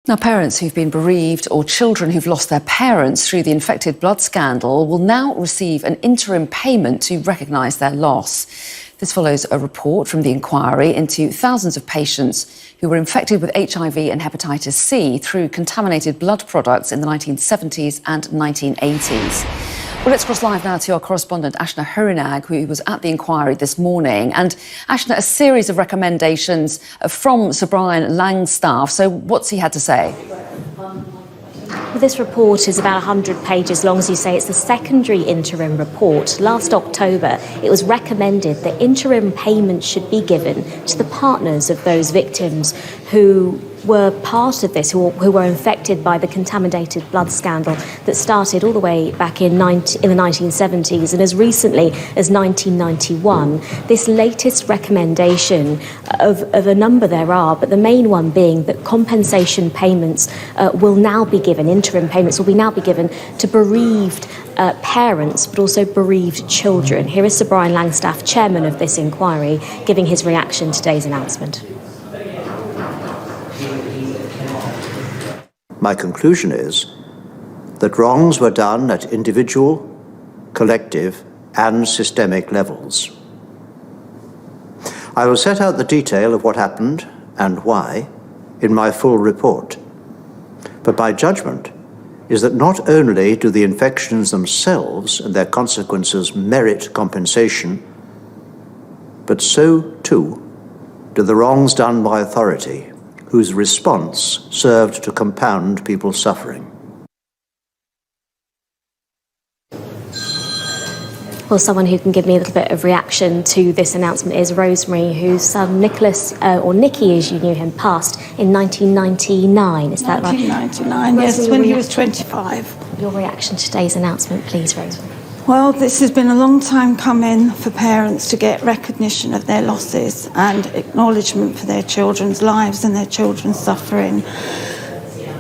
Now, parents who've been bereaved or children who've lost their parents through the infected blood scandal will now receive an interim payment to recognise their loss. This follows a report from the inquiry into thousands of patients who were infected with HIV and hepatitis C through contaminated blood products in the 1970s and 1980s. Well, let's cross live now to our correspondent, Ashna Hurynag, who was at the inquiry this morning. And Ashna, a series of recommendations from Sir Brian Lang's staff. So what's he had to say? Well, this report is about 100 pages long. As you say, it's the secondary interim report. Last October, it was recommended that interim payments should be given to the partners of those victims who were part of this, who were infected by the contaminated blood scandal that started all the way back in the 1970s, and as recently as 1991. This latest recommendation of a number there are, but the main one being that compensation payments will now be given, interim payments will now be given to bereaved parents, but also bereaved children. Here is Sir Brian Langstaff, chairman of this inquiry, giving his reaction to today's announcement. My conclusion is that wrongs were done at individual, collective, and systemic levels. I will set out the detail of what happened and why in my full report. But my judgment is that not only do the infections themselves and their consequences merit compensation, but so too do the wrongs done by authority, whose response served to compound people's suffering. Well, someone who can give me a little bit of reaction to this announcement is Rosemary, whose son Nicholas, or Nicky as you knew him, passed in 1999. Is that right? 1999, yes, when he was 25. Your reaction to today's announcement, please, Rosemary. Well, this has been a long time coming for parents to get recognition of their losses and acknowledgement for their children's lives and their children's suffering.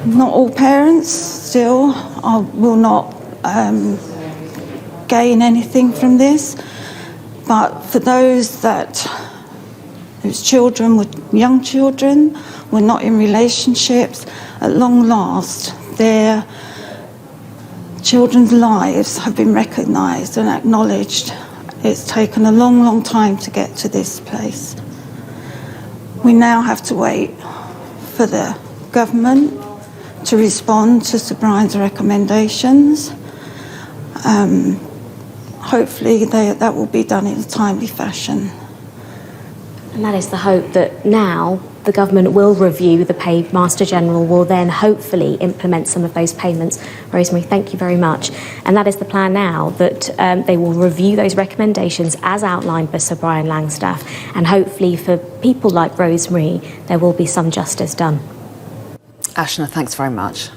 Not all parents still will not gain anything from this, but for those whose children were young children, were not in relationships, at long last, their children's lives have been recognised and acknowledged. It's taken a long, long time to get to this place. We now have to wait for the government to respond to Sir Brian's recommendations. Hopefully that will be done in a timely fashion. And that is the hope, that now the government will review, the Paymaster General will then hopefully implement some of those payments. Rosemary, thank you very much. And that is the plan now, that they will review those recommendations as outlined by Sir Brian Langstaff, and hopefully for people like Rosemary, there will be some justice done. Ashna, thanks very much.